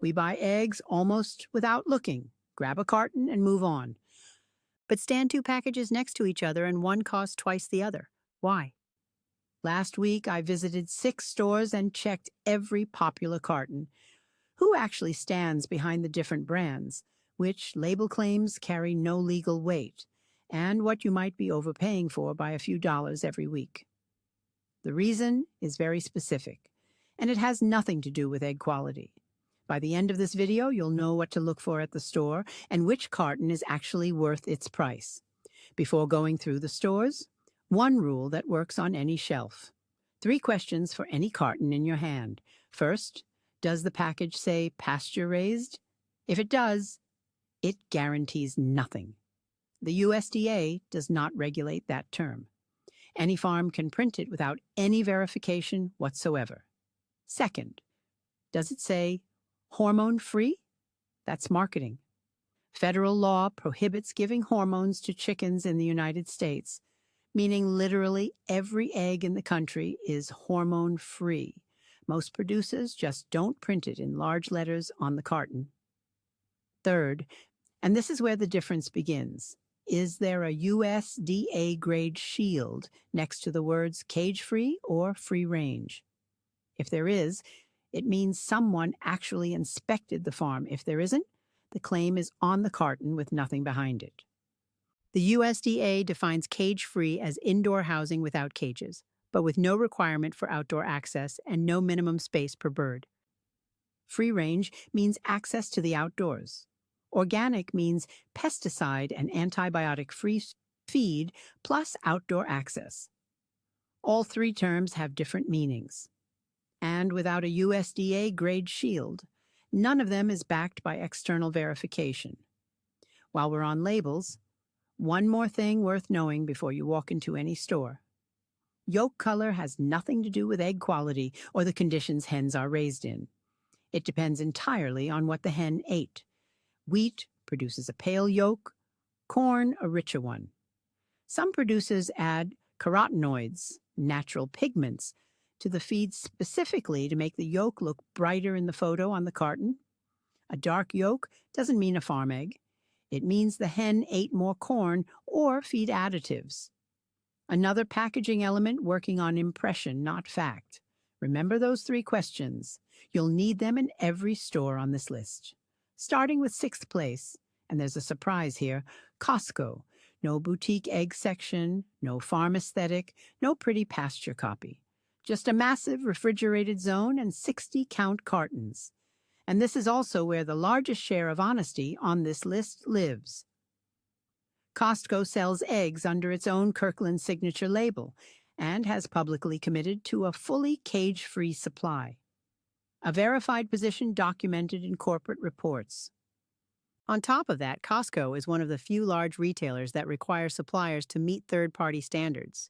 We buy eggs almost without looking, grab a carton, and move on. But stand two packages next to each other and one costs twice the other. Why? Last week, I visited 6 stores and checked every popular carton. Who actually stands behind the different brands? Which label claims carry no legal weight? And what you might be overpaying for by a few dollars every week. The reason is very specific, and it has nothing to do with egg quality. By the end of this video, you'll know what to look for at the store and which carton is actually worth its price. Before going through the stores, one rule that works on any shelf. 3 questions for any carton in your hand. First, does the package say pasture-raised? If it does, it guarantees nothing. The USDA does not regulate that term. Any farm can print it without any verification whatsoever. Second, does it say hormone-free? That's marketing. Federal law prohibits giving hormones to chickens in the United States, meaning literally every egg in the country is hormone-free. Most producers just don't print it in large letters on the carton. Third, and this is where the difference begins, is there a USDA grade shield next to the words cage-free or free-range? If there is, it means someone actually inspected the farm. If there isn't, the claim is on the carton with nothing behind it. The USDA defines cage-free as indoor housing without cages, but with no requirement for outdoor access and no minimum space per bird. Free-range means access to the outdoors. Organic means pesticide and antibiotic-free feed plus outdoor access. All 3 terms have different meanings. And without a USDA grade shield, none of them is backed by external verification. While we're on labels, one more thing worth knowing before you walk into any store. Yolk color has nothing to do with egg quality or the conditions hens are raised in. It depends entirely on what the hen ate. Wheat produces a pale yolk, corn a richer one. Some producers add carotenoids, natural pigments, to the feed specifically to make the yolk look brighter in the photo on the carton. A dark yolk doesn't mean a farm egg. It means the hen ate more corn or feed additives. Another packaging element working on impression, not fact. Remember those 3 questions. You'll need them in every store on this list. Starting with 6th place, and there's a surprise here, Costco. No boutique egg section, no farm aesthetic, no pretty pasture copy. Just a massive refrigerated zone and 60-count cartons. And this is also where the largest share of honesty on this list lives. Costco sells eggs under its own Kirkland signature label and has publicly committed to a fully cage-free supply. A verified position documented in corporate reports. On top of that, Costco is one of the few large retailers that require suppliers to meet third-party standards.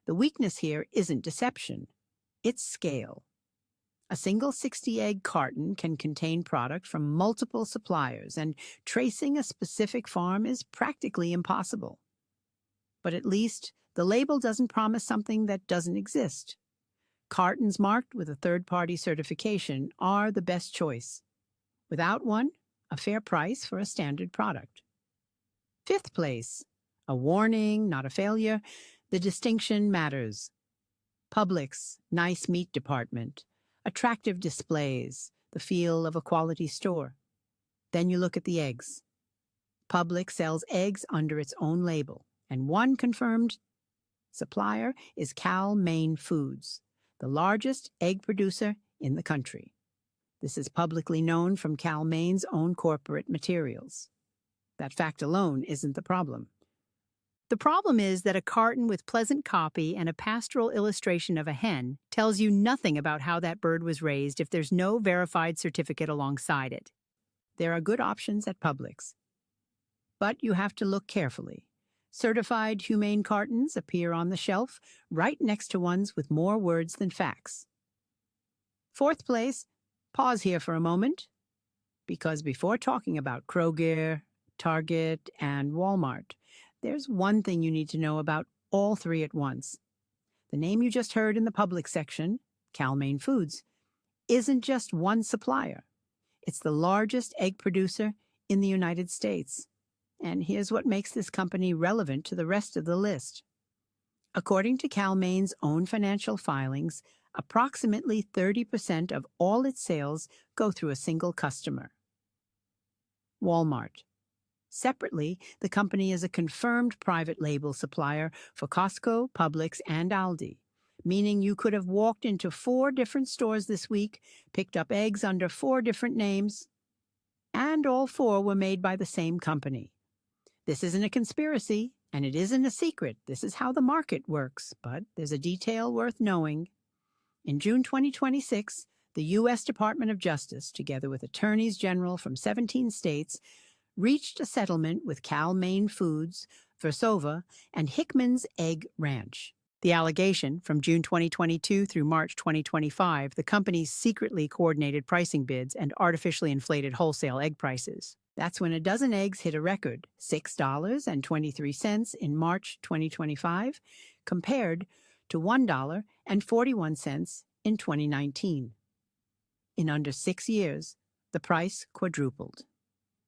The weakness here isn't deception, it's scale. A single 60-egg carton can contain product from multiple suppliers, and tracing a specific farm is practically impossible. But at least the label doesn't promise something that doesn't exist. Cartons marked with a third-party certification are the best choice. Without one, a fair price for a standard product. 5th place, a warning, not a failure. The distinction matters. Publix, nice meat department. Attractive displays, the feel of a quality store. Then you look at the eggs. Publix sells eggs under its own label, and one confirmed supplier is Cal-Maine Foods, the largest egg producer in the country. This is publicly known from Cal-Maine's own corporate materials. That fact alone isn't the problem. The problem is that a carton with pleasant copy and a pastoral illustration of a hen tells you nothing about how that bird was raised if there's no verified certificate alongside it. There are good options at Publix, but you have to look carefully. Certified humane cartons appear on the shelf right next to ones with more words than facts. 4th place, pause here for a moment, because before talking about Kroger, Target, and Walmart, there's one thing you need to know about all 3 at once. The name you just heard in the public section, Cal-Maine Foods, isn't just one supplier. It's the largest egg producer in the United States. And here's what makes this company relevant to the rest of the list. According to CalMain's own financial filings, approximately 30% of all its sales go through a single customer. Walmart. Separately, the company is a confirmed private label supplier for Costco, Publix, and Aldi, meaning you could have walked into 4 different stores this week, picked up eggs under 4 different names, and all 4 were made by the same company. This isn't a conspiracy, and it isn't a secret. This is how the market works, but there's a detail worth knowing. In June 2026, the U.S. Department of Justice, together with attorneys general from 17 states, reached a settlement with CalMain Foods, Versova, and Hickman's Egg Ranch. The allegation, from June 2022 through March 2025, the companies secretly coordinated pricing bids and artificially inflated wholesale egg prices. That's when a dozen eggs hit a record, $6.23 in March 2025, compared to $1.41 in 2019. In under 6 years, the price quadrupled.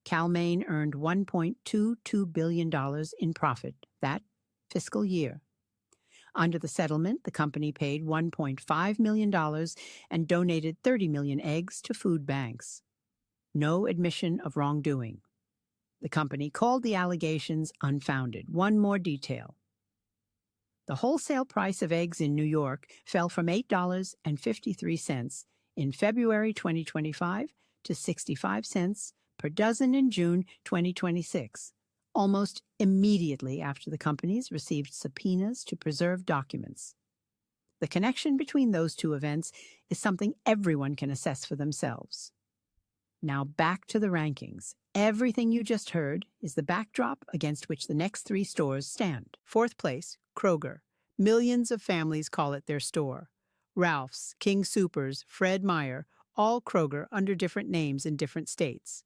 CalMain earned $1.22 billion in profit that fiscal year. Under the settlement, the company paid $1.5 million and donated 30 million eggs to food banks. No admission of wrongdoing. The company called the allegations unfounded. One more detail. The wholesale price of eggs in New York fell from $8.53 in February 2025 to 65 cents per dozen in June 2026, almost immediately after the companies received subpoenas to preserve documents. The connection between those 2 events is something everyone can assess for themselves. Now back to the rankings. Everything you just heard is the backdrop against which the next 3 stores stand. 4th place, Kroger. Millions of families call it their store. Ralph's, King Soopers, Fred Meyer, all Kroger under different names in different states.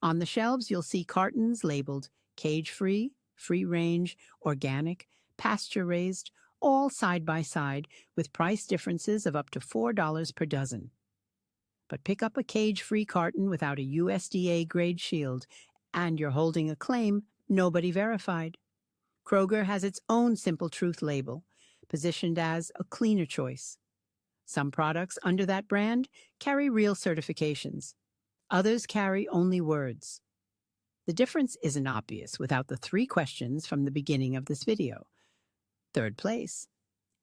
On the shelves, you'll see cartons labeled cage-free, free-range, organic, pasture-raised, all side by side with price differences of up to $4 per dozen. But pick up a cage-free carton without a USDA-grade shield, and you're holding a claim nobody verified. Kroger has its own Simple Truth label, positioned as a cleaner choice. Some products under that brand carry real certifications. Others carry only words. The difference isn't obvious without the 3 questions from the beginning of this video. 3rd place.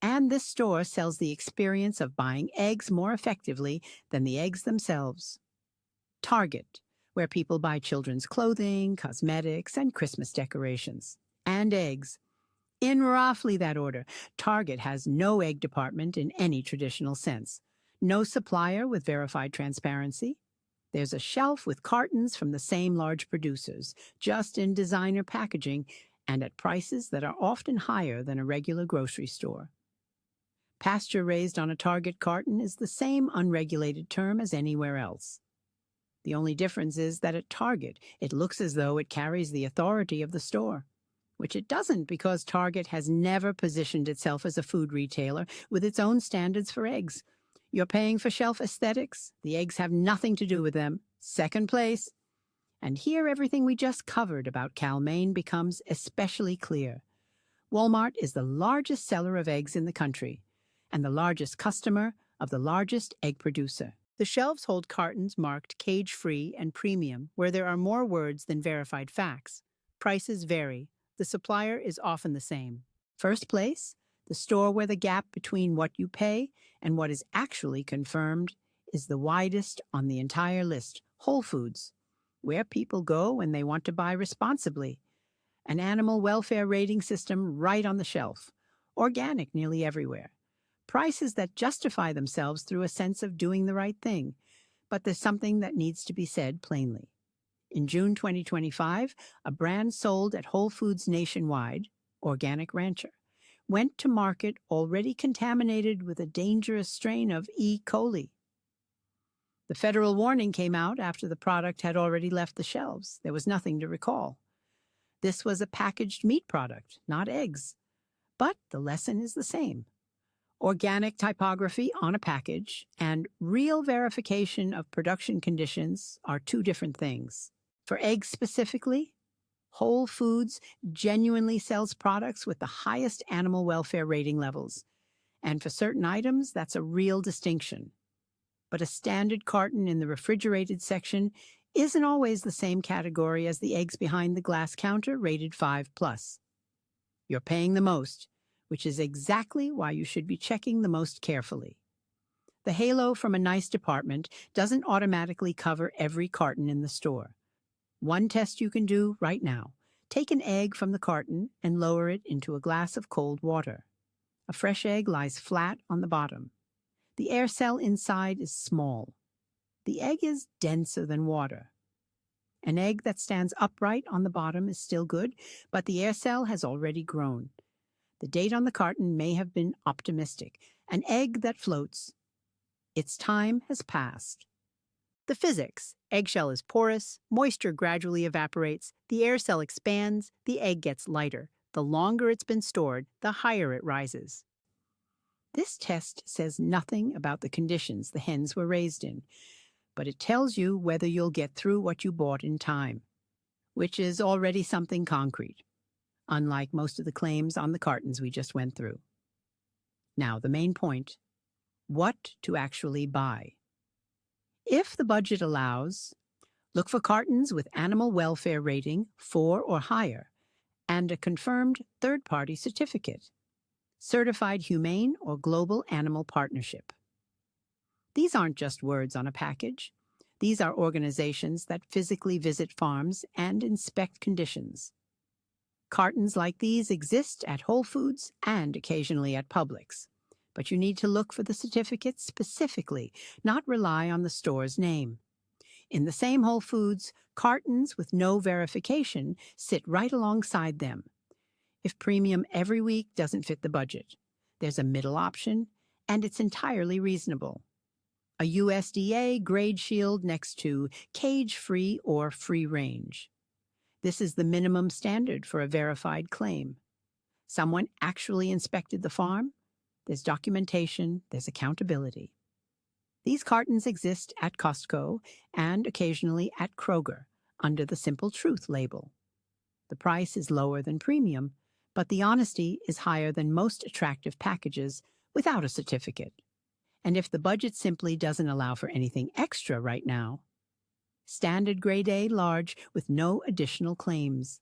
And this store sells the experience of buying eggs more effectively than the eggs themselves. Target, where people buy children's clothing, cosmetics, and Christmas decorations. And eggs. In roughly that order. Target has no egg department in any traditional sense. No supplier with verified transparency. There's a shelf with cartons from the same large producers, just in designer packaging and at prices that are often higher than a regular grocery store. Pasture-raised on a Target carton is the same unregulated term as anywhere else. The only difference is that at Target, it looks as though it carries the authority of the store, which it doesn't because Target has never positioned itself as a food retailer with its own standards for eggs. You're paying for shelf aesthetics. The eggs have nothing to do with them. 2nd place. And here everything we just covered about CalMain becomes especially clear. Walmart is the largest seller of eggs in the country and the largest customer of the largest egg producer. The shelves hold cartons marked cage-free and premium where there are more words than verified facts. Prices vary. The supplier is often the same. 1st place, the store where the gap between what you pay and what is actually confirmed is the widest on the entire list. Whole Foods, where people go when they want to buy responsibly. An animal welfare rating system right on the shelf. Organic nearly everywhere. Prices that justify themselves through a sense of doing the right thing. But there's something that needs to be said plainly. In June 2025, a brand sold at Whole Foods nationwide, Organic Rancher, went to market already contaminated with a dangerous strain of E. coli. The federal warning came out after the product had already left the shelves. There was nothing to recall. This was a packaged meat product, not eggs. But the lesson is the same. Organic typography on a package and real verification of production conditions are two different things. For eggs specifically, Whole Foods genuinely sells products with the highest animal welfare rating levels. And for certain items, that's a real distinction. But a standard carton in the refrigerated section isn't always the same category as the eggs behind the glass counter rated 5+. You're paying the most, which is exactly why you should be checking the most carefully. The halo from a nice department doesn't automatically cover every carton in the store. One test you can do right now. Take an egg from the carton and lower it into a glass of cold water. A fresh egg lies flat on the bottom. The air cell inside is small. The egg is denser than water. An egg that stands upright on the bottom is still good, but the air cell has already grown. The date on the carton may have been optimistic. An egg that floats. Its time has passed. The physics. Eggshell is porous, moisture gradually evaporates, the air cell expands, the egg gets lighter. The longer it's been stored, the higher it rises. This test says nothing about the conditions the hens were raised in, but it tells you whether you'll get through what you bought in time, which is already something concrete, unlike most of the claims on the cartons we just went through. Now, the main point: what to actually buy. If the budget allows, look for cartons with animal welfare rating 4 or higher and a confirmed third-party certificate, certified humane or global animal partnership. These aren't just words on a package. These are organizations that physically visit farms and inspect conditions. Cartons like these exist at Whole Foods and occasionally at Publix, but you need to look for the certificate specifically, not rely on the store's name. In the same Whole Foods, cartons with no verification sit right alongside them. If premium every week doesn't fit the budget, there's a middle option, and it's entirely reasonable. A USDA grade shield next to cage-free or free range. This is the minimum standard for a verified claim. Someone actually inspected the farm. There's documentation, there's accountability. These cartons exist at Costco and occasionally at Kroger under the Simple Truth label. The price is lower than premium, but the honesty is higher than most attractive packages without a certificate. And if the budget simply doesn't allow for anything extra right now, standard grade A large with no additional claims.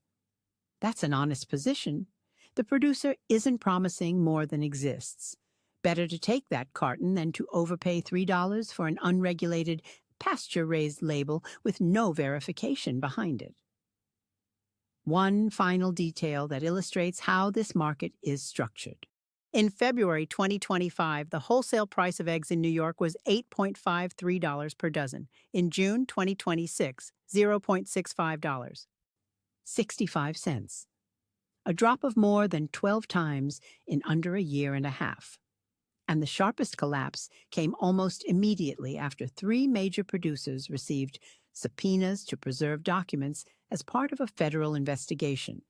That's an honest position. The producer isn't promising more than exists. Better to take that carton than to overpay $3 for an unregulated, pasture-raised label with no verification behind it. One final detail that illustrates how this market is structured. In February 2025, the wholesale price of eggs in New York was $8.53 per dozen. In June 2026, $0.65. 65 cents. A drop of more than 12 times in under a year and a half. And the sharpest collapse came almost immediately after 3 major producers received subpoenas to preserve documents as part of a federal investigation.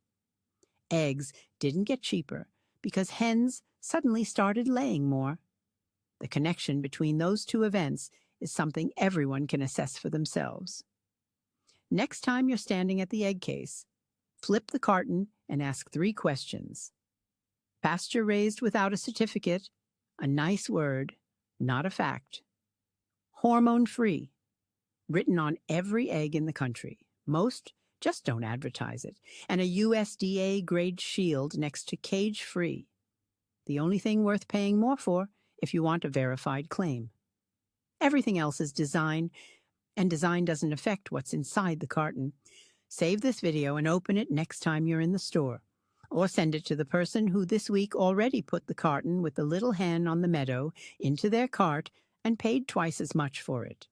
Eggs didn't get cheaper because hens suddenly started laying more. The connection between those two events is something everyone can assess for themselves. Next time you're standing at the egg case, flip the carton and ask 3 questions. Pasture raised without a certificate, a nice word, not a fact. Hormone-free, written on every egg in the country. Most just don't advertise it. And a USDA grade shield next to cage-free. The only thing worth paying more for if you want a verified claim. Everything else is design, and design doesn't affect what's inside the carton. Save this video and open it next time you're in the store. Or send it to the person who this week already put the carton with the little hen on the meadow into their cart and paid twice as much for it.